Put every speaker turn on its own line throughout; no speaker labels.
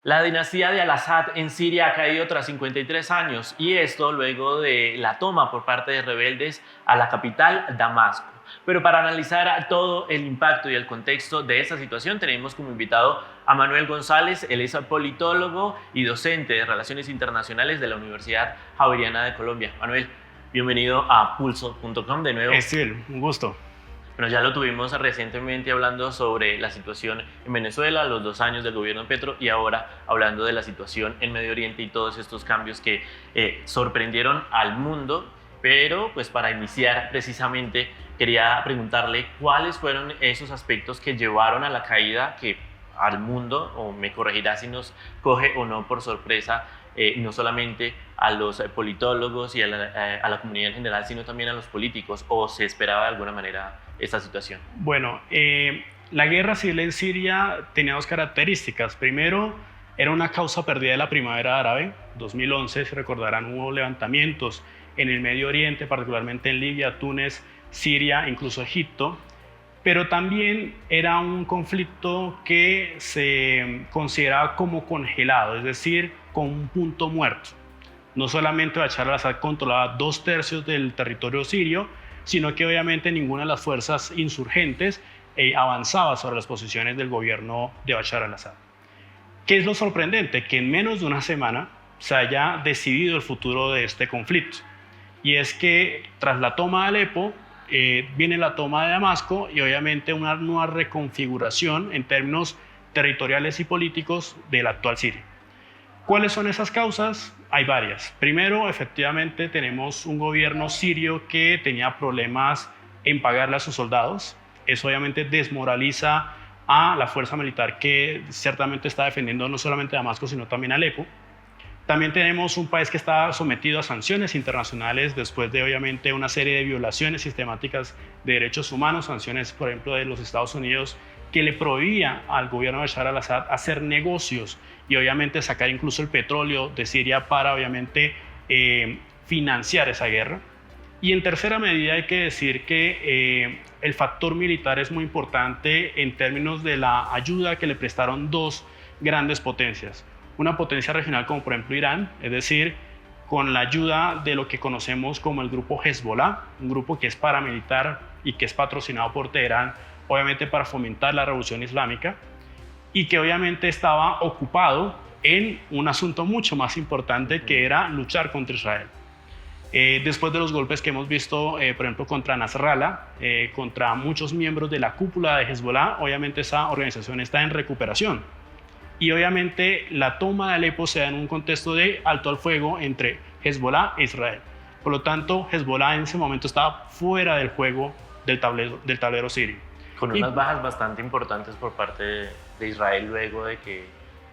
La dinastía de Al-Assad en Siria ha caído tras 53 años y esto luego de la toma por parte de rebeldes a la capital, Damasco. Pero para analizar todo el impacto y el contexto de esta situación tenemos como invitado a Manuel González. Él es politólogo y docente de Relaciones Internacionales de la Universidad Javeriana de Colombia. Manuel, bienvenido a Pulso.com de nuevo.
Estil, un gusto.
Bueno, ya lo tuvimos recientemente hablando sobre la situación en Venezuela, los 2 años del gobierno de Petro, y ahora hablando de la situación en Medio Oriente y todos estos cambios que sorprendieron al mundo. Pero pues para iniciar precisamente quería preguntarle cuáles fueron esos aspectos que llevaron a la caída que al mundo, o me corregirá si nos coge o no por sorpresa, no solamente a los politólogos y a la comunidad en general, sino también a los políticos, o se esperaba de alguna manera esta situación.
Bueno, la guerra civil en Siria tenía dos características. Primero, era una causa perdida de la primavera árabe. 2011, se recordarán, hubo levantamientos en el Medio Oriente, particularmente en Libia, Túnez, Siria, incluso Egipto. Pero también era un conflicto que se consideraba como congelado, es decir, con un punto muerto. No solamente Bashar al-Assad controlaba 2/3 del territorio sirio, sino que obviamente ninguna de las fuerzas insurgentes avanzaba sobre las posiciones del gobierno de Bashar al-Assad. ¿Qué es lo sorprendente? Que en menos de una semana se haya decidido el futuro de este conflicto. Y es que tras la toma de Alepo, viene la toma de Damasco y obviamente una nueva reconfiguración en términos territoriales y políticos del actual Siria. ¿Cuáles son esas causas? Hay varias. Primero, efectivamente, tenemos un gobierno sirio que tenía problemas en pagarle a sus soldados. Eso obviamente desmoraliza a la fuerza militar que ciertamente está defendiendo no solamente Damasco, sino también Alepo. También tenemos un país que está sometido a sanciones internacionales después de obviamente una serie de violaciones sistemáticas de derechos humanos, sanciones por ejemplo de los Estados Unidos que le prohibía al gobierno de Bashar al-Assad hacer negocios y obviamente sacar incluso el petróleo de Siria para obviamente financiar esa guerra. Y en tercera medida hay que decir que el factor militar es muy importante en términos de la ayuda que le prestaron dos grandes potencias. Una potencia regional como por ejemplo Irán, es decir, con la ayuda de lo que conocemos como el grupo Hezbollah, un grupo que es paramilitar y que es patrocinado por Teherán, obviamente para fomentar la revolución islámica, y que obviamente estaba ocupado en un asunto mucho más importante que era luchar contra Israel. Después de los golpes que hemos visto, por ejemplo, contra Nasrallah, contra muchos miembros de la cúpula de Hezbollah, obviamente esa organización está en recuperación. Y obviamente la toma de Alepo se da en un contexto de alto al fuego entre Hezbollah e Israel. Por lo tanto, Hezbollah en ese momento estaba fuera del juego del tablero sirio.
Con unas bajas bastante importantes por parte de Israel luego de que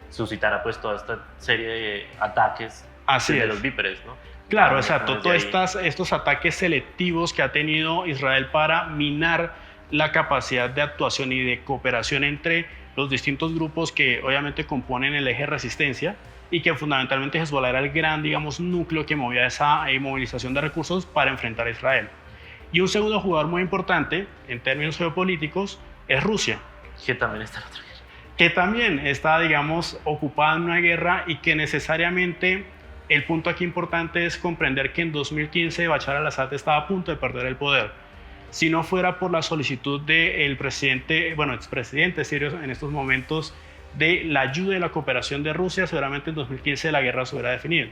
suscitara pues toda esta serie de ataques de los víperes, ¿no?
Claro, exacto. Todos estos ataques selectivos que ha tenido Israel para minar la capacidad de actuación y de cooperación entre los distintos grupos que obviamente componen el eje de resistencia y que fundamentalmente Hezbollah era el gran, digamos, núcleo que movía esa movilización de recursos para enfrentar a Israel. Y un segundo jugador muy importante en términos geopolíticos es Rusia.
Que también está en otra guerra.
Que también está, digamos, ocupada en una guerra y que necesariamente el punto aquí importante es comprender que en 2015 Bashar al-Assad estaba a punto de perder el poder. Si no fuera por la solicitud del presidente, expresidente sirio en estos momentos, de la ayuda y la cooperación de Rusia, seguramente en 2015 la guerra se hubiera definido.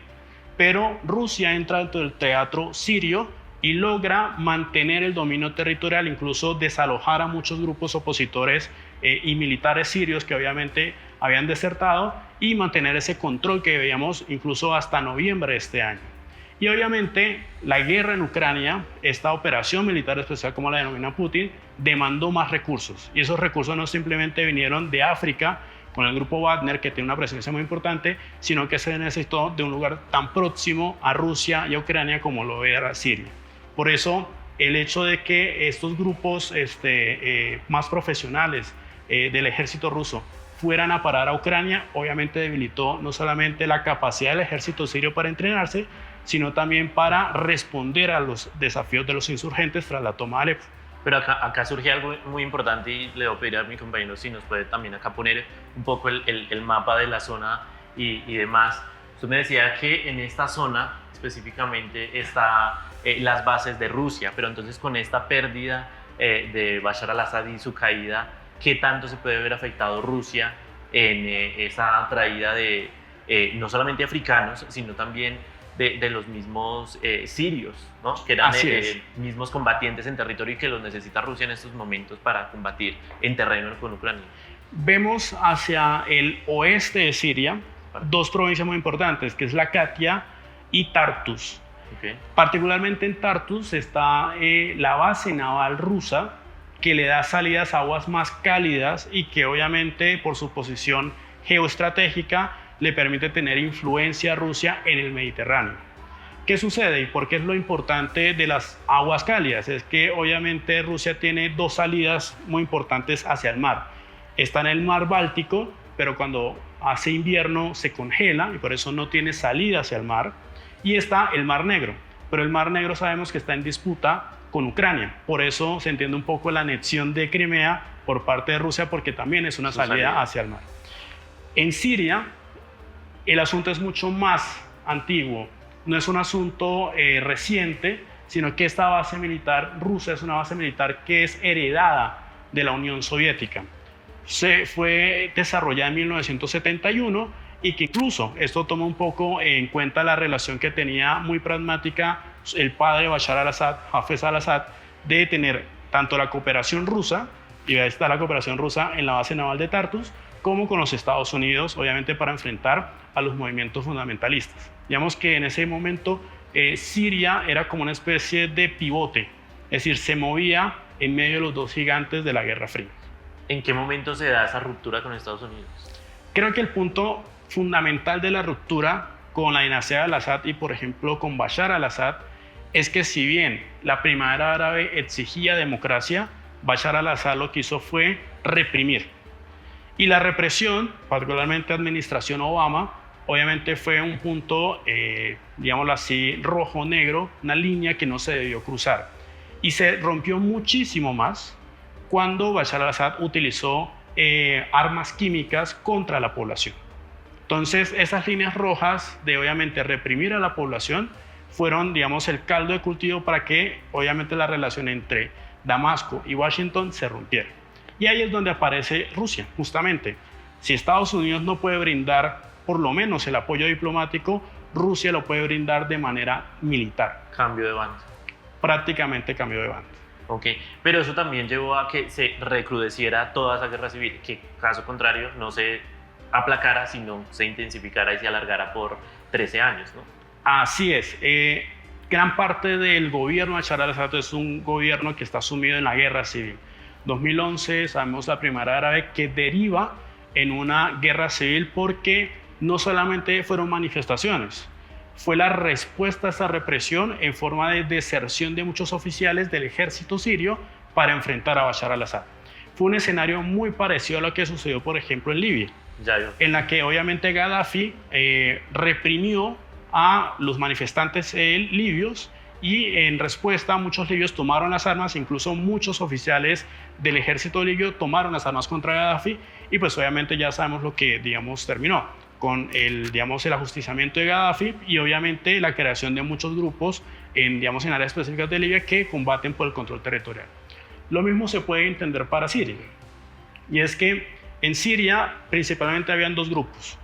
Pero Rusia entra dentro del teatro sirio y logra mantener el dominio territorial, incluso desalojar a muchos grupos opositores y militares sirios que obviamente habían desertado y mantener ese control que veíamos incluso hasta noviembre de este año. Y obviamente la guerra en Ucrania, esta operación militar especial como la denomina Putin, demandó más recursos. Y esos recursos no simplemente vinieron de África con el grupo Wagner, que tiene una presencia muy importante, sino que se necesitó de un lugar tan próximo a Rusia y a Ucrania como lo era Siria. Por eso el hecho de que estos grupos más profesionales del ejército ruso fueran a parar a Ucrania, obviamente debilitó no solamente la capacidad del ejército sirio para entrenarse, sino también para responder a los desafíos de los insurgentes tras la toma de Alepo.
Pero acá surge algo muy importante y le voy a pedir a mi compañero si nos puede también acá poner un poco el mapa de la zona y demás. Usted me decía que en esta zona específicamente están las bases de Rusia, pero entonces con esta pérdida de Bashar al-Assad y su caída, ¿qué tanto se puede ver afectado Rusia en esa traída de no solamente africanos, sino también de los mismos sirios, ¿no? Que eran mismos combatientes en territorio y que los necesita Rusia en estos momentos para combatir en terreno con Ucrania?
Vemos hacia el oeste de Siria dos provincias muy importantes, que es Latakia y Tartus.
Okay.
Particularmente en Tartus está la base naval rusa, que le da salidas a aguas más cálidas y que obviamente por su posición geoestratégica le permite tener influencia a Rusia en el Mediterráneo. ¿Qué sucede y por qué es lo importante de las aguas cálidas? Es que obviamente Rusia tiene dos salidas muy importantes hacia el mar. Está en el mar Báltico, pero cuando hace invierno se congela y por eso no tiene salida hacia el mar. Y está el Mar Negro, pero el Mar Negro sabemos que está en disputa con Ucrania. Por eso se entiende un poco la anexión de Crimea por parte de Rusia, porque también es una salida hacia el mar. En Siria, el asunto es mucho más antiguo, no es un asunto reciente, sino que esta base militar rusa es una base militar que es heredada de la Unión Soviética. Se fue desarrollada en 1971 y que incluso esto toma un poco en cuenta la relación que tenía muy pragmática el padre de Bashar al-Assad, Hafez al-Assad, de tener tanto la cooperación rusa, y ahí está la cooperación rusa en la base naval de Tartus, como con los Estados Unidos, obviamente para enfrentar a los movimientos fundamentalistas. Digamos que en ese momento Siria era como una especie de pivote, es decir, se movía en medio de los dos gigantes de la Guerra Fría.
¿En qué momento se da esa ruptura con Estados Unidos?
Creo que el punto fundamental de la ruptura con la dinastía de al-Assad y, por ejemplo, con Bashar al-Assad, es que si bien la primavera árabe exigía democracia, Bashar al-Assad lo que hizo fue reprimir. Y la represión, particularmente administración Obama, obviamente fue un punto, digámoslo así, rojo-negro, una línea que no se debió cruzar. Y se rompió muchísimo más cuando Bashar al-Assad utilizó armas químicas contra la población. Entonces, esas líneas rojas de obviamente reprimir a la población fueron, digamos, el caldo de cultivo para que obviamente la relación entre Damasco y Washington se rompiera. Y ahí es donde aparece Rusia, justamente. Si Estados Unidos no puede brindar por lo menos el apoyo diplomático, Rusia lo puede brindar de manera militar.
Cambio de bando.
Prácticamente cambio de bando.
Ok, pero eso también llevó a que se recrudeciera toda esa guerra civil, que caso contrario no se aplacara, sino se intensificara y se alargara por 13 años, ¿no?
Así es. Gran parte del gobierno de Bashar al-Assad es un gobierno que está sumido en la guerra civil. 2011, sabemos la primavera árabe que deriva en una guerra civil porque no solamente fueron manifestaciones, fue la respuesta a esa represión en forma de deserción de muchos oficiales del ejército sirio para enfrentar a Bashar al-Assad. Fue un escenario muy parecido a lo que sucedió, por ejemplo, en Libia, en la que obviamente Gaddafi reprimió a los manifestantes libios y en respuesta muchos libios tomaron las armas, incluso muchos oficiales del ejército libio tomaron las armas contra Gaddafi y pues obviamente ya sabemos lo que, digamos, terminó con el ajusticiamiento de Gaddafi y obviamente la creación de muchos grupos en áreas específicas de Libia que combaten por el control territorial. Lo mismo se puede entender para Siria, y es que en Siria principalmente habían dos grupos.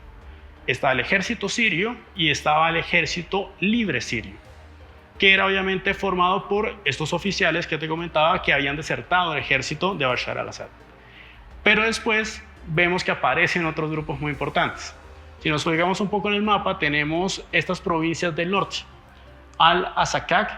Estaba el ejército sirio y estaba el ejército libre sirio, que era obviamente formado por estos oficiales que te comentaba que habían desertado del ejército de Bashar al-Assad. Pero después vemos que aparecen otros grupos muy importantes. Si nos ubicamos un poco en el mapa, tenemos estas provincias del norte, Al-Azakak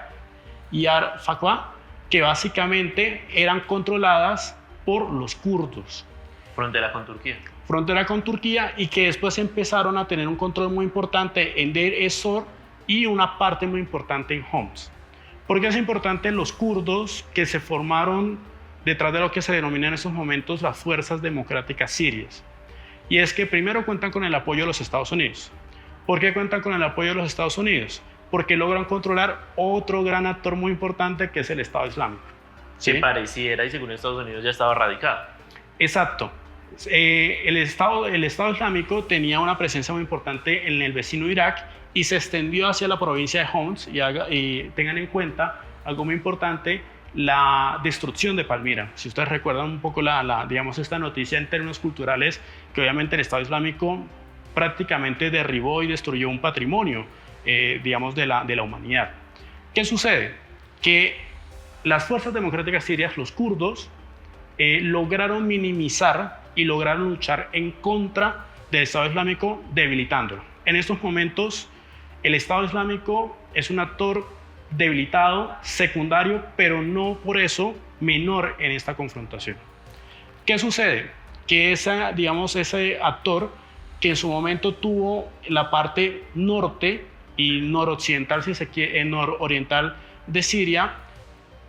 y Al-Faqwa, que básicamente eran controladas por los kurdos.
Frontera con Turquía.
Frontera con Turquía y que después empezaron a tener un control muy importante en Deir ez-Zor y una parte muy importante en Homs. ¿Por qué es importante los kurdos que se formaron detrás de lo que se denomina en esos momentos las fuerzas democráticas sirias? Y es que primero cuentan con el apoyo de los Estados Unidos. ¿Por qué cuentan con el apoyo de los Estados Unidos? Porque logran controlar otro gran actor muy importante que es el Estado Islámico.
que pareciera, y según Estados Unidos, ya estaba radicado.
Exacto. El Estado Islámico tenía una presencia muy importante en el vecino Irak y se extendió hacia la provincia de Homs. Y tengan en cuenta algo muy importante, la destrucción de Palmira. Si ustedes recuerdan un poco digamos, esta noticia en términos culturales, que obviamente el Estado Islámico prácticamente derribó y destruyó un patrimonio, digamos, de la humanidad. ¿Qué sucede? Que las fuerzas democráticas sirias, los kurdos, lograron minimizar y lograron luchar en contra del Estado Islámico, debilitándolo. En estos momentos, el Estado Islámico es un actor debilitado, secundario, pero no por eso menor en esta confrontación. ¿Qué sucede? Que ese actor que en su momento tuvo la parte norte y noroccidental, si se quiere, nororiental de Siria,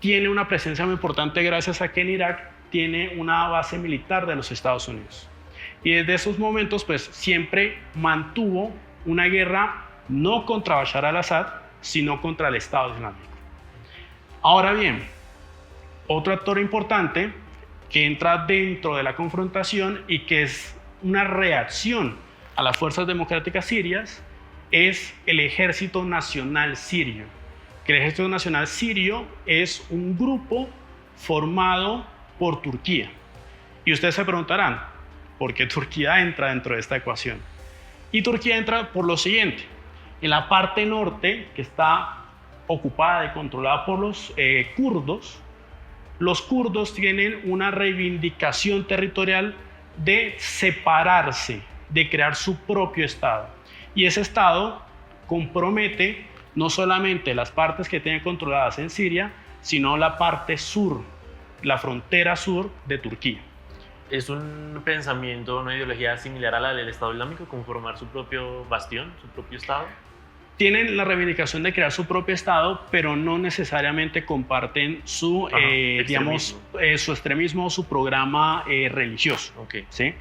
tiene una presencia muy importante gracias a que en Irak tiene una base militar de los Estados Unidos. Y desde esos momentos, pues siempre mantuvo una guerra no contra Bashar al-Assad, sino contra el Estado Islámico. Ahora bien, otro actor importante que entra dentro de la confrontación y que es una reacción a las fuerzas democráticas sirias es el Ejército Nacional Sirio. Que el Ejército Nacional Sirio es un grupo formado por Turquía. Y ustedes se preguntarán, ¿por qué Turquía entra dentro de esta ecuación? Y Turquía entra por lo siguiente. En la parte norte, que está ocupada y controlada por los kurdos tienen una reivindicación territorial de separarse, de crear su propio Estado. Y ese Estado compromete no solamente las partes que tienen controladas en Siria, sino la parte sur, la frontera sur de Turquía.
¿Es un pensamiento, una ideología similar a la del Estado Islámico, conformar su propio bastión, su propio Estado?
Tienen la reivindicación de crear su propio Estado, pero no necesariamente comparten su, su extremismo o su programa religioso.
Okay.
¿Sí?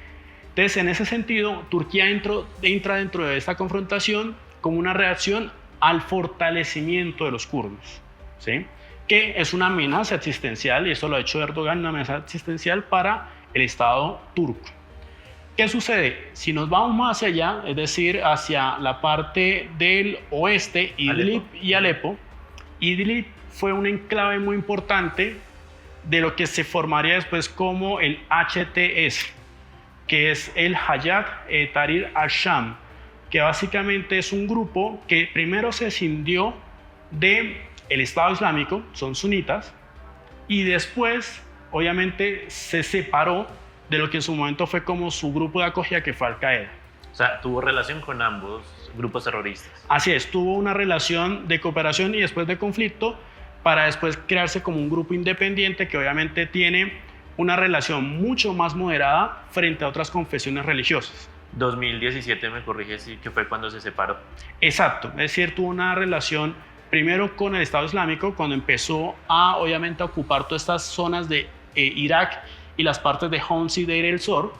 Entonces, en ese sentido, Turquía entra dentro de esta confrontación como una reacción al fortalecimiento de los kurdos, ¿sí? Que es una amenaza existencial, y eso lo ha hecho Erdogan, una amenaza existencial para el Estado turco. ¿Qué sucede? Si nos vamos más hacia allá, es decir, hacia la parte del oeste, Idlib y Alepo, Idlib fue un enclave muy importante de lo que se formaría después como el HTS, que es el Hayat Tahrir al-Sham, que básicamente es un grupo que primero se escindió del Estado Islámico, son sunitas, y después, obviamente, se separó de lo que en su momento fue como su grupo de acogida, que fue Al-Qaeda.
O sea, tuvo relación con ambos grupos terroristas.
Así es, tuvo una relación de cooperación y después de conflicto, para después crearse como un grupo independiente que obviamente tiene una relación mucho más moderada frente a otras confesiones religiosas.
2017, me corrige, sí, que fue cuando se separó.
Exacto, es decir, tuvo una relación primero con el Estado Islámico, cuando empezó a, obviamente, a ocupar todas estas zonas de Irak y las partes de Homs y Deir el-Zor,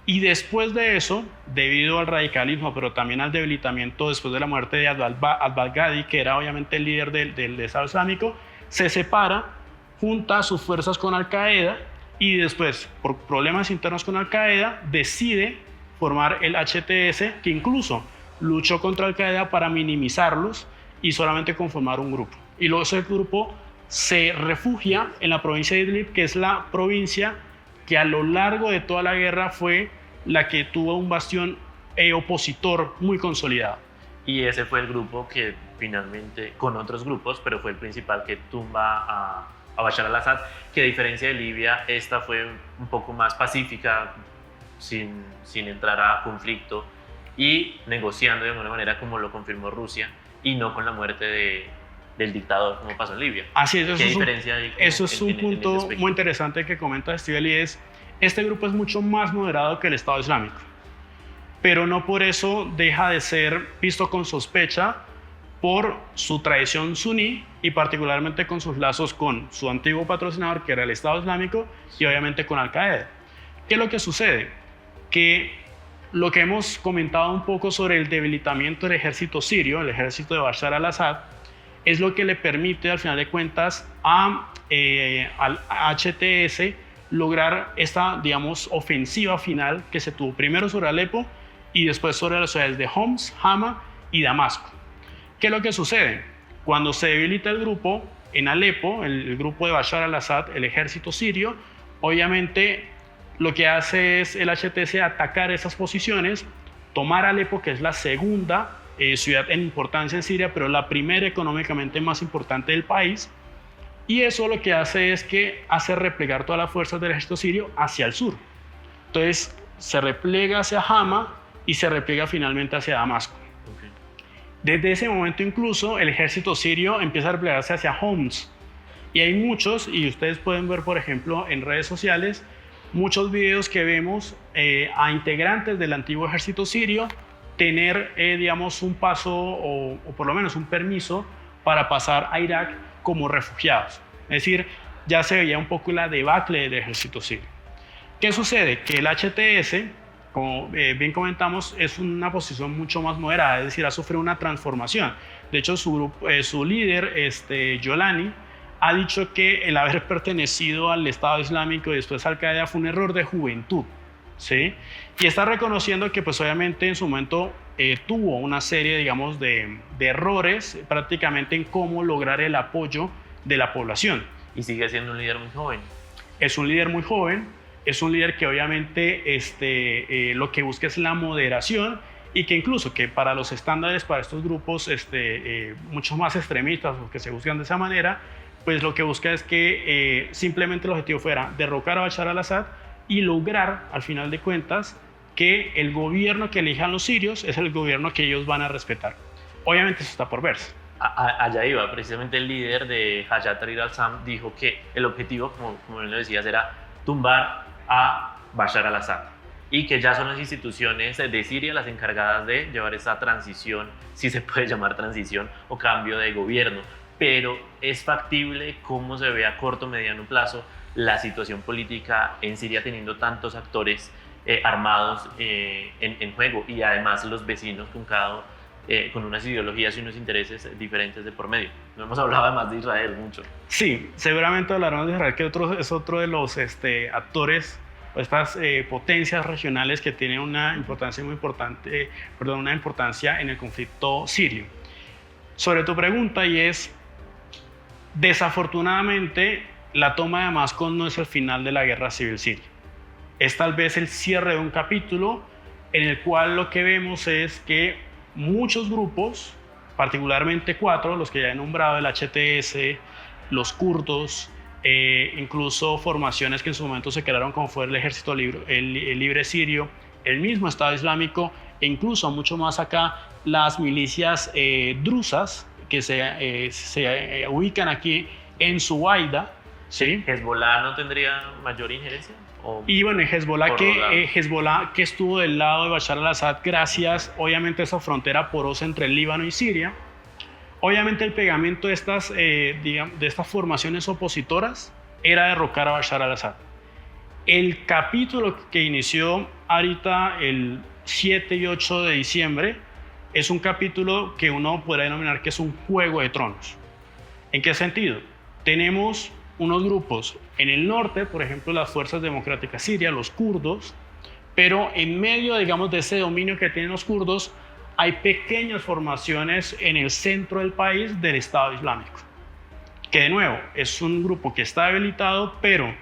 y después de eso, debido al radicalismo, pero también al debilitamiento después de la muerte de al-Baghdadi, que era obviamente el líder del Estado Islámico, se separa, junta sus fuerzas con Al-Qaeda, y después, por problemas internos con Al-Qaeda, decide formar el HTS, que incluso luchó contra Al-Qaeda para minimizarlos y solamente conformar un grupo. Y luego ese grupo se refugia en la provincia de Idlib, que es la provincia que a lo largo de toda la guerra fue la que tuvo un bastión opositor muy consolidado.
Y ese fue el grupo que finalmente, con otros grupos, pero fue el principal que tumba a Bashar al-Assad, que a diferencia de Libia, esta fue un poco más pacífica, sin entrar a conflicto y negociando de alguna manera, como lo confirmó Rusia, y no con la muerte del dictador, como pasó en Libia.
Así es,
¿Qué diferencia hay?
Eso es un punto muy interesante que comenta Estíbal, y es, este grupo es mucho más moderado que el Estado Islámico, pero no por eso deja de ser visto con sospecha por su tradición suní y particularmente con sus lazos con su antiguo patrocinador, que era el Estado Islámico, y obviamente con Al-Qaeda. ¿Qué es lo que sucede? Que lo que hemos comentado un poco sobre el debilitamiento del ejército sirio, el ejército de Bashar al-Assad, es lo que le permite al final de cuentas al HTS lograr esta, digamos, ofensiva final que se tuvo primero sobre Alepo y después sobre las ciudades de Homs, Hama y Damasco. ¿Qué es lo que sucede? Cuando se debilita el grupo en Alepo, el grupo de Bashar al-Assad, el ejército sirio, obviamente lo que hace es el HTS atacar esas posiciones, tomar Alepo, que es la segunda ciudad en importancia en Siria, pero la primera económicamente más importante del país, y eso lo que hace es que hace replegar todas las fuerzas del ejército sirio hacia el sur. Entonces se replega hacia Hama y se repliega finalmente hacia Damasco.
Okay.
Desde ese momento incluso el ejército sirio empieza a replegarse hacia Homs. Y hay muchos, y ustedes pueden ver por ejemplo en redes sociales, muchos videos que vemos a integrantes del antiguo ejército sirio tener, digamos, un paso o por lo menos un permiso para pasar a Irak como refugiados. Es decir, ya se veía un poco la debacle del ejército sirio. ¿Qué sucede? Que el HTS, como bien comentamos, es una posición mucho más moderada, es decir, ha sufrido una transformación. De hecho, su líder, Yolani, ha dicho que el haber pertenecido al Estado Islámico y después Al Qaeda fue un error de juventud, ¿sí? Y está reconociendo que pues obviamente en su momento tuvo una serie, digamos, de errores prácticamente en cómo lograr el apoyo de la población.
Y sigue siendo un líder muy joven.
Es un líder muy joven, es un líder que obviamente lo que busca es la moderación y que incluso que para los estándares, para estos grupos mucho más extremistas o que se buscan de esa manera, pues lo que busca es que simplemente el objetivo fuera derrocar a Bashar al-Assad y lograr, al final de cuentas, que el gobierno que elijan los sirios es el gobierno que ellos van a respetar. Obviamente eso está por verse.
Allá iba, precisamente el líder de Hayat Tahrir al-Sham dijo que el objetivo, como bien lo decías, era tumbar a Bashar al-Assad y que ya son las instituciones de Siria las encargadas de llevar esa transición, si se puede llamar transición o cambio de gobierno. Pero es factible cómo se ve a corto o mediano plazo la situación política en Siria teniendo tantos actores armados en juego y además los vecinos con unas ideologías y unos intereses diferentes de por medio. No hemos hablado además de Israel mucho.
Sí, seguramente hablaremos de Israel, que es otro de los actores, estas potencias regionales que tienen una importancia muy importante, una importancia en el conflicto sirio. Sobre tu pregunta, y es, desafortunadamente, la toma de Damasco no es el final de la guerra civil siria. Es tal vez el cierre de un capítulo en el cual lo que vemos es que muchos grupos, particularmente 4, los que ya he nombrado, el HTS, los kurdos, incluso formaciones que en su momento se crearon como fue el Ejército Libre Sirio, el mismo Estado Islámico e incluso mucho más acá las milicias drusas que se ubican aquí en Suwaida, ¿sí?
¿Hezbollah no tendría mayor injerencia?
Y bueno, Hezbollah que estuvo del lado de Bashar al-Assad gracias obviamente a esa frontera porosa entre el Líbano y Siria. Obviamente el pegamento de estas formaciones opositoras era derrocar a Bashar al-Assad. El capítulo que inició ahorita el 7 y 8 de diciembre es un capítulo que uno podría denominar que es un juego de tronos. ¿En qué sentido? Tenemos unos grupos en el norte, por ejemplo las fuerzas democráticas sirias, los kurdos, pero en medio, digamos, de ese dominio que tienen los kurdos, hay pequeñas formaciones en el centro del país del Estado Islámico, que de nuevo es un grupo que está debilitado, pero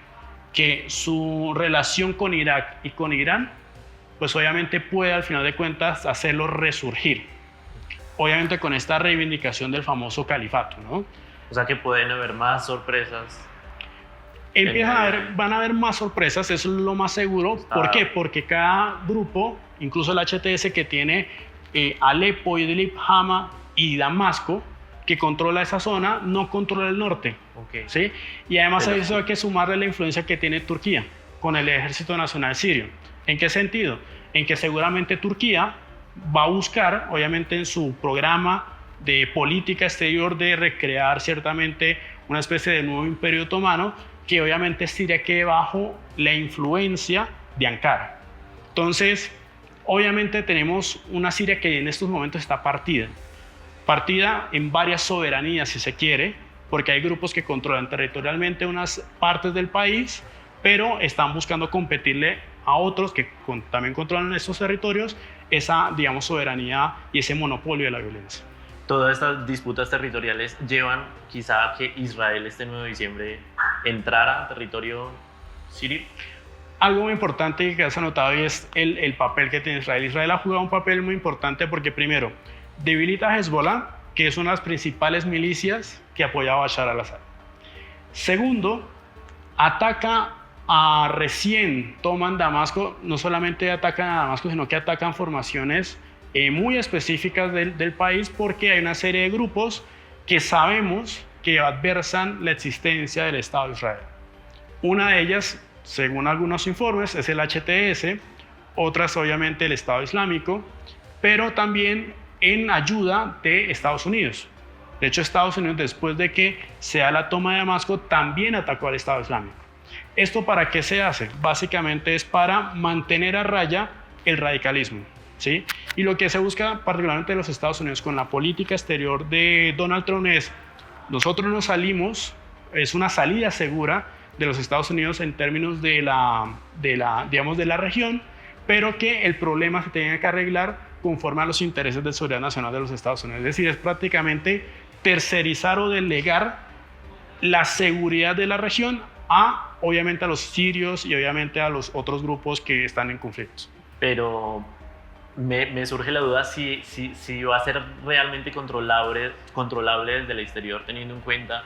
que su relación con Irak y con Irán, pues obviamente puede al final de cuentas hacerlo resurgir, obviamente con esta reivindicación del famoso califato, ¿no?
O sea que pueden haber más sorpresas.
Van a haber más sorpresas, eso es lo más seguro. ¿Por qué? Porque cada grupo, incluso el HTS que tiene Alepo, Idlib, Hama y Damasco, que controla esa zona, no controla el norte.
Okay.
¿Sí? Y además a eso hay que sumarle la influencia que tiene Turquía con el Ejército Nacional Sirio. ¿En qué sentido? En que seguramente Turquía va a buscar, obviamente en su programa de política exterior, de recrear ciertamente una especie de nuevo imperio otomano, que obviamente Siria quede bajo la influencia de Ankara. Entonces, obviamente tenemos una Siria que en estos momentos está partida partida en varias soberanías, si se quiere, porque hay grupos que controlan territorialmente unas partes del país, pero están buscando competirle a otros que también controlan estos territorios, esa, digamos, soberanía y ese monopolio de la violencia.
Todas estas disputas territoriales llevan quizá a que Israel este 9 de diciembre entrara a territorio sirio.
Algo muy importante que has anotado es el papel que tiene Israel. Israel ha jugado un papel muy importante porque primero debilita a Hezbollah, que es una de las principales milicias que apoyaba a Bashar al-Assad. Segundo, ataca recién toman Damasco, no solamente atacan a Damasco, sino que atacan formaciones muy específicas del país, porque hay una serie de grupos que sabemos que adversan la existencia del Estado de Israel. Una de ellas, según algunos informes, es el HTS, otras obviamente el Estado Islámico, pero también en ayuda de Estados Unidos. De hecho, Estados Unidos, después de que se da la toma de Damasco, también atacó al Estado Islámico. ¿Esto para qué se hace? Básicamente es para mantener a raya el radicalismo, ¿sí? Y lo que se busca particularmente en los Estados Unidos con la política exterior de Donald Trump es, nosotros nos salimos, es una salida segura de los Estados Unidos en términos de la región, pero que el problema se tenga que arreglar conforme a los intereses de seguridad nacional de los Estados Unidos. Es decir, es prácticamente tercerizar o delegar la seguridad de la región obviamente a los sirios y obviamente a los otros grupos que están en conflictos.
Pero me surge la duda si va a ser realmente controlable desde el exterior, teniendo en cuenta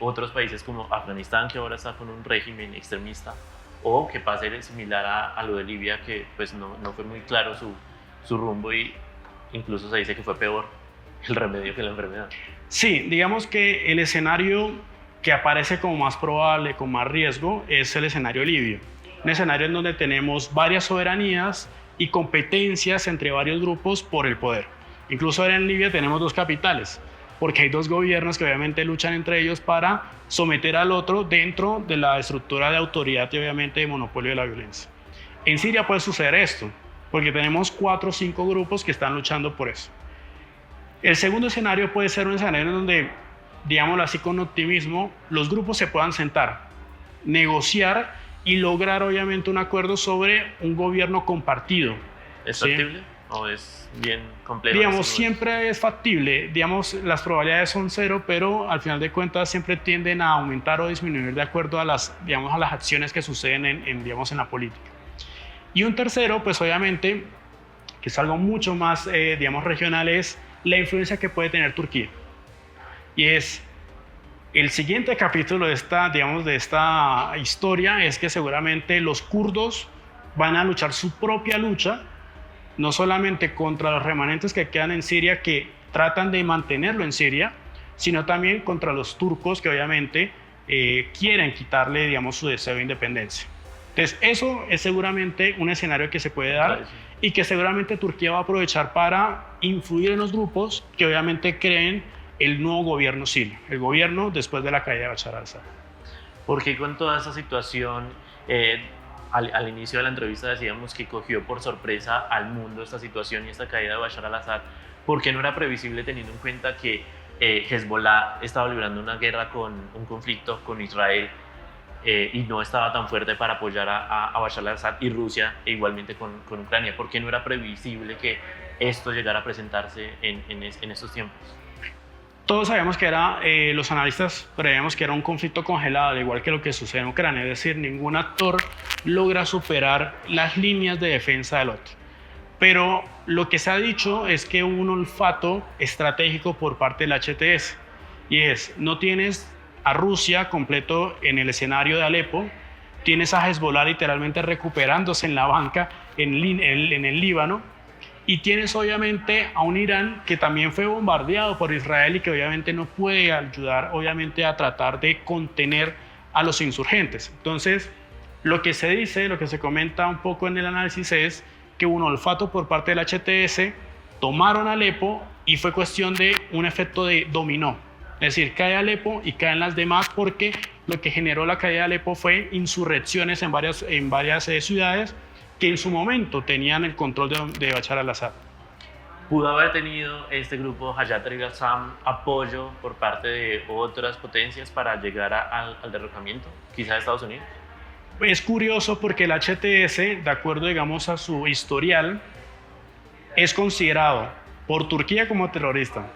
otros países como Afganistán, que ahora está con un régimen extremista, o que pase similar a lo de Libia, que pues no fue muy claro su rumbo, y incluso se dice que fue peor el remedio que la enfermedad.
Sí, digamos que el escenario que aparece como más probable, con más riesgo, es el escenario libio. Un escenario en donde tenemos varias soberanías y competencias entre varios grupos por el poder. Incluso ahora en Libia tenemos dos capitales, porque hay dos gobiernos que obviamente luchan entre ellos para someter al otro dentro de la estructura de autoridad y obviamente de monopolio de la violencia. En Siria puede suceder esto, porque tenemos 4 o 5 grupos que están luchando por eso. El segundo escenario puede ser un escenario en donde, digámoslo así con optimismo, los grupos se puedan sentar, negociar y lograr obviamente un acuerdo sobre un gobierno compartido.
¿Es factible? ¿Sí? ¿O es bien complejo?
Digamos, siempre es factible. Digamos, las probabilidades son 0, pero al final de cuentas siempre tienden a aumentar o disminuir de acuerdo a las acciones que suceden en la política. Y un tercero, pues obviamente, que es algo mucho más, regional, es la influencia que puede tener Turquía. Y es el siguiente capítulo de esta historia, es que seguramente los kurdos van a luchar su propia lucha, no solamente contra los remanentes que quedan en Siria, que tratan de mantenerlo en Siria, sino también contra los turcos que obviamente quieren quitarle, su deseo de independencia. Entonces, eso es seguramente un escenario que se puede dar, claro, sí, y que seguramente Turquía va a aprovechar para influir en los grupos que obviamente creen el nuevo gobierno sirio, el gobierno después de la caída de Bashar al-Assad.
¿Por qué con toda esa situación, al inicio de la entrevista decíamos que cogió por sorpresa al mundo esta situación y esta caída de Bashar al-Assad? ¿Por qué no era previsible teniendo en cuenta que Hezbollah estaba librando una guerra un conflicto con Israel y no estaba tan fuerte para apoyar a Bashar al-Assad, y Rusia igualmente con Ucrania? ¿Por qué no era previsible que esto llegara a presentarse en estos tiempos?
Todos sabíamos que los analistas preveíamos que era un conflicto congelado, al igual que lo que sucede en Ucrania, es decir, ningún actor logra superar las líneas de defensa del otro. Pero lo que se ha dicho es que hubo un olfato estratégico por parte del HTS, y no tienes a Rusia completo en el escenario de Alepo, tienes a Hezbollah literalmente recuperándose en la banca en el Líbano, y tienes obviamente a un Irán que también fue bombardeado por Israel y que obviamente no puede ayudar obviamente a tratar de contener a los insurgentes. Entonces, lo que se dice, lo que se comenta un poco en el análisis es que hubo un olfato por parte del HTS, tomaron Alepo y fue cuestión de un efecto de dominó. Es decir, cae Alepo y caen las demás, porque lo que generó la caída de Alepo fue insurrecciones en varias ciudades que en su momento tenían el control de Bashar al-Assad.
¿Pudo haber tenido este grupo Hayat al-Qassam apoyo por parte de otras potencias para llegar al derrocamiento, quizá de Estados Unidos?
Es curioso porque el HTS, de acuerdo, digamos, a su historial, es considerado por Turquía como terrorista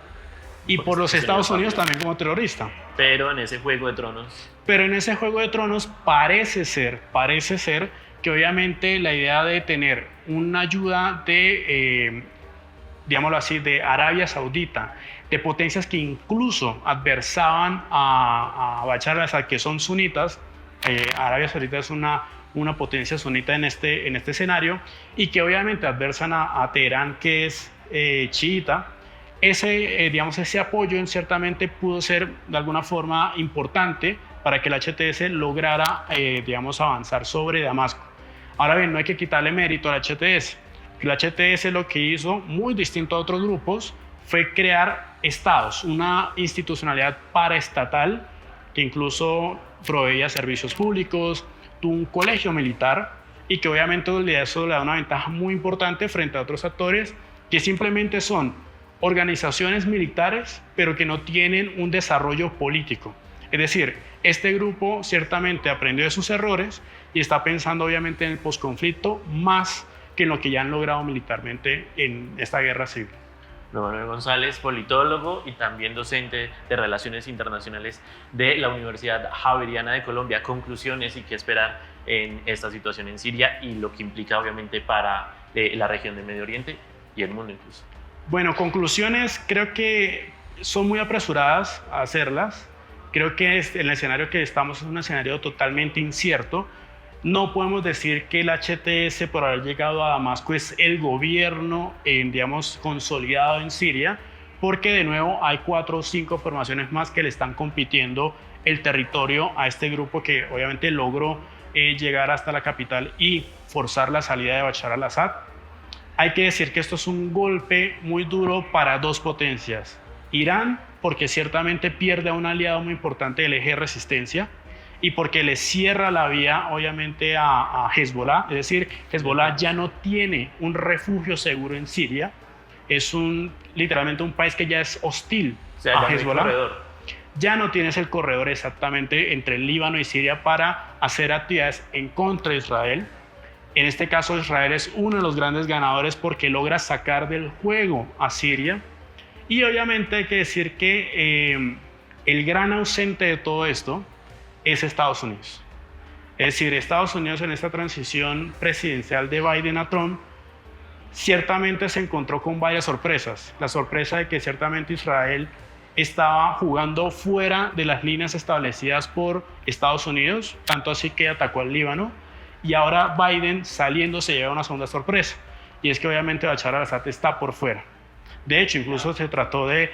y por los Estados Unidos también como terrorista.
Pero en ese Juego de Tronos...
Pero en ese Juego de Tronos parece ser que obviamente la idea de tener una ayuda de, digámoslo así, de Arabia Saudita, de potencias que incluso adversaban a Bashar al-Assad, que son sunitas, Arabia Saudita es una potencia sunita en este escenario, y que obviamente adversan a Teherán, que es chiita. Ese apoyo ciertamente pudo ser de alguna forma importante para que el HTS lograra, avanzar sobre Damasco. Ahora bien, no hay que quitarle mérito al HTS. El HTS lo que hizo, muy distinto a otros grupos, fue crear estados, una institucionalidad paraestatal que incluso proveía servicios públicos, tuvo un colegio militar, y que obviamente eso le da una ventaja muy importante frente a otros actores que simplemente son organizaciones militares, pero que no tienen un desarrollo político. Es decir, este grupo ciertamente aprendió de sus errores y está pensando obviamente en el posconflicto más que en lo que ya han logrado militarmente en esta guerra civil.
Manuel González, politólogo y también docente de Relaciones Internacionales de la Universidad Javeriana de Colombia. Conclusiones y qué esperar en esta situación en Siria y lo que implica obviamente para la región del Medio Oriente y el mundo incluso.
Bueno, conclusiones creo que son muy apresuradas a hacerlas. Creo que en el escenario que estamos es un escenario totalmente incierto. No podemos decir que el HTS, por haber llegado a Damasco, es el gobierno, consolidado en Siria, porque de nuevo hay 4 o 5 formaciones más que le están compitiendo el territorio a este grupo que obviamente logró llegar hasta la capital y forzar la salida de Bashar al-Assad. Hay que decir que esto es un golpe muy duro para 2 potencias. Irán, porque ciertamente pierde a un aliado muy importante del eje de resistencia, y porque le cierra la vía obviamente a Hezbollah. Es decir, Hezbollah ya no tiene un refugio seguro en Siria, es literalmente un país que ya es hostil a Hezbollah. Ya no tienes el corredor exactamente entre el Líbano y Siria para hacer actividades en contra de Israel. En este caso, Israel es uno de los grandes ganadores porque logra sacar del juego a Siria. Y obviamente hay que decir que el gran ausente de todo esto es Estados Unidos. Es decir, Estados Unidos en esta transición presidencial de Biden a Trump ciertamente se encontró con varias sorpresas. La sorpresa de que ciertamente Israel estaba jugando fuera de las líneas establecidas por Estados Unidos, tanto así que atacó al Líbano, y ahora Biden saliendo se lleva una segunda sorpresa, y es que obviamente Bashar al-Assad está por fuera. De hecho, incluso se trató de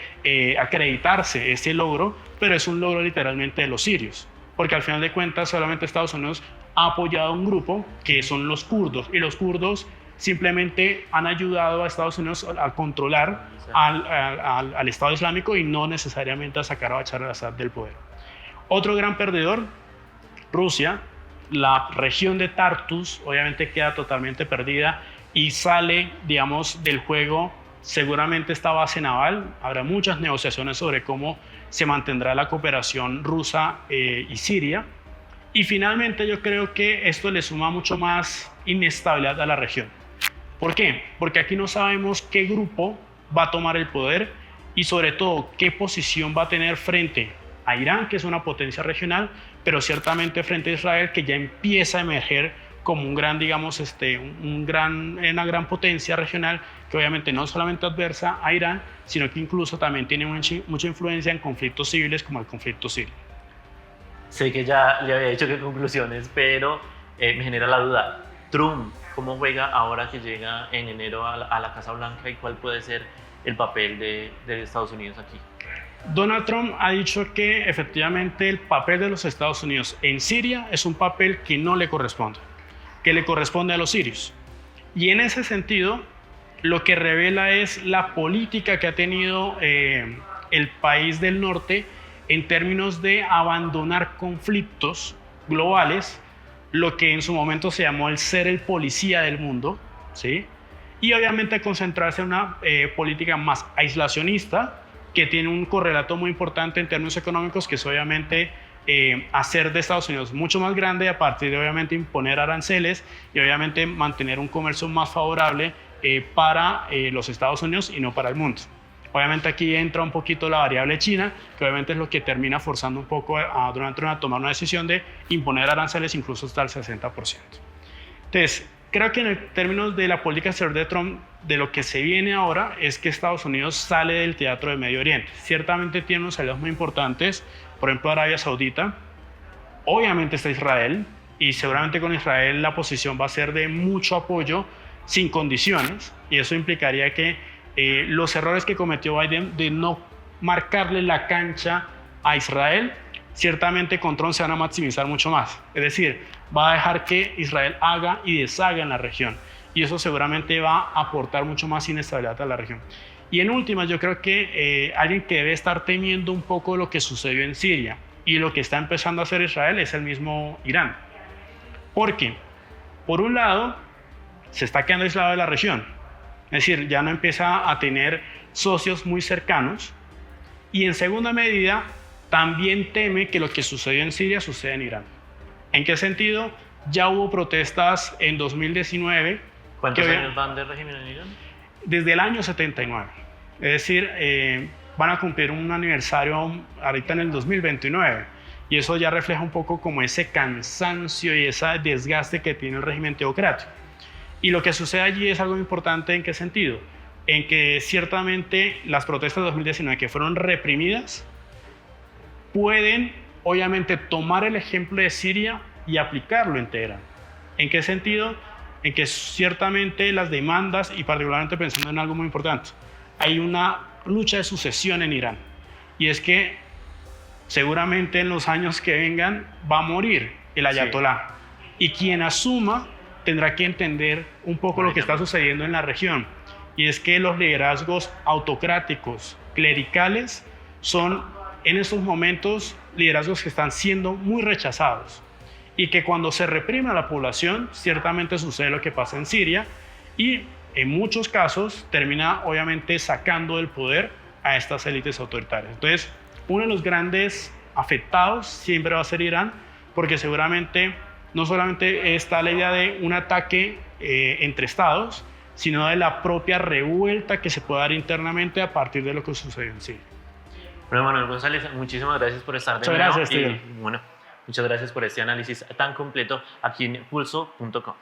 acreditarse ese logro, pero es un logro literalmente de los sirios, porque al final de cuentas solamente Estados Unidos ha apoyado a un grupo que son los kurdos, y los kurdos simplemente han ayudado a Estados Unidos a controlar al Estado Islámico y no necesariamente a sacar a Bashar al-Assad del poder. Otro gran perdedor, Rusia. La región de Tartus obviamente queda totalmente perdida y sale, del juego seguramente esta base naval. Habrá muchas negociaciones sobre cómo se mantendrá la cooperación rusa y siria. Y finalmente yo creo que esto le suma mucho más inestabilidad a la región. ¿Por qué? Porque aquí no sabemos qué grupo va a tomar el poder y sobre todo qué posición va a tener frente a Irán, que es una potencia regional, pero ciertamente frente a Israel, que ya empieza a emerger como una gran potencia regional, que obviamente no solamente adversa a Irán, sino que incluso también tiene mucha influencia en conflictos civiles como el conflicto sirio.
Sé que ya le había dicho qué conclusiones, pero me genera la duda. Trump, ¿cómo juega ahora que llega en enero a la Casa Blanca y cuál puede ser el papel de Estados Unidos aquí?
Donald Trump ha dicho que efectivamente el papel de los Estados Unidos en Siria es un papel que no le corresponde, que le corresponde a los sirios. Y en ese sentido, lo que revela es la política que ha tenido el país del norte en términos de abandonar conflictos globales, lo que en su momento se llamó el ser el policía del mundo, ¿sí? y obviamente concentrarse en una política más aislacionista, que tiene un correlato muy importante en términos económicos, que es obviamente hacer de Estados Unidos mucho más grande, a partir de obviamente imponer aranceles y obviamente mantener un comercio más favorable para los Estados Unidos y no para el mundo. Obviamente aquí entra un poquito la variable China, que obviamente es lo que termina forzando un poco a Donald Trump a tomar una decisión de imponer aranceles incluso hasta el 60%. Entonces, creo que en términos de la política exterior de Trump, de lo que se viene ahora es que Estados Unidos sale del teatro del Medio Oriente. Ciertamente tiene unos aliados muy importantes, por ejemplo Arabia Saudita, obviamente está Israel, y seguramente con Israel la posición va a ser de mucho apoyo sin condiciones, y eso implicaría que los errores que cometió Biden de no marcarle la cancha a Israel, ciertamente con Trump se van a maximizar mucho más. Es decir, va a dejar que Israel haga y deshaga en la región, y eso seguramente va a aportar mucho más inestabilidad a la región. Y en últimas, yo creo que alguien que debe estar temiendo un poco lo que sucedió en Siria y lo que está empezando a hacer Israel es el mismo Irán. Porque, por un lado, se está quedando aislado de la región, es decir, ya no empieza a tener socios muy cercanos, y en segunda medida, también teme que lo que sucedió en Siria suceda en Irán. ¿En qué sentido? Ya hubo protestas en 2019.
¿Cuántos años van de régimen en Irán?
Desde el año 79. Es decir, van a cumplir un aniversario ahorita en el 2029. Y eso ya refleja un poco como ese cansancio y ese desgaste que tiene el régimen teocrático. Y lo que sucede allí es algo importante. ¿En qué sentido? En que ciertamente las protestas de 2019 que fueron reprimidas pueden obviamente tomar el ejemplo de Siria y aplicarlo en Teherán. ¿En qué sentido? En que ciertamente las demandas, y particularmente pensando en algo muy importante, hay una lucha de sucesión en Irán, y es que seguramente en los años que vengan va a morir el ayatolá, y quien asuma tendrá que entender un poco lo que está sucediendo en la región, y es que los liderazgos autocráticos, clericales, son en estos momentos liderazgos que están siendo muy rechazados, y que cuando se reprime a la población, ciertamente sucede lo que pasa en Siria, y en muchos casos termina obviamente sacando del poder a estas élites autoritarias. Entonces, uno de los grandes afectados siempre va a ser Irán, porque seguramente no solamente está la idea de un ataque entre estados, sino de la propia revuelta que se puede dar internamente a partir de lo que sucedió en Siria.
Bueno, Manuel González, muchísimas gracias por estar de nuevo.
Muchas gracias, Steven.
Bueno, muchas gracias por este análisis tan completo aquí en pulso.com.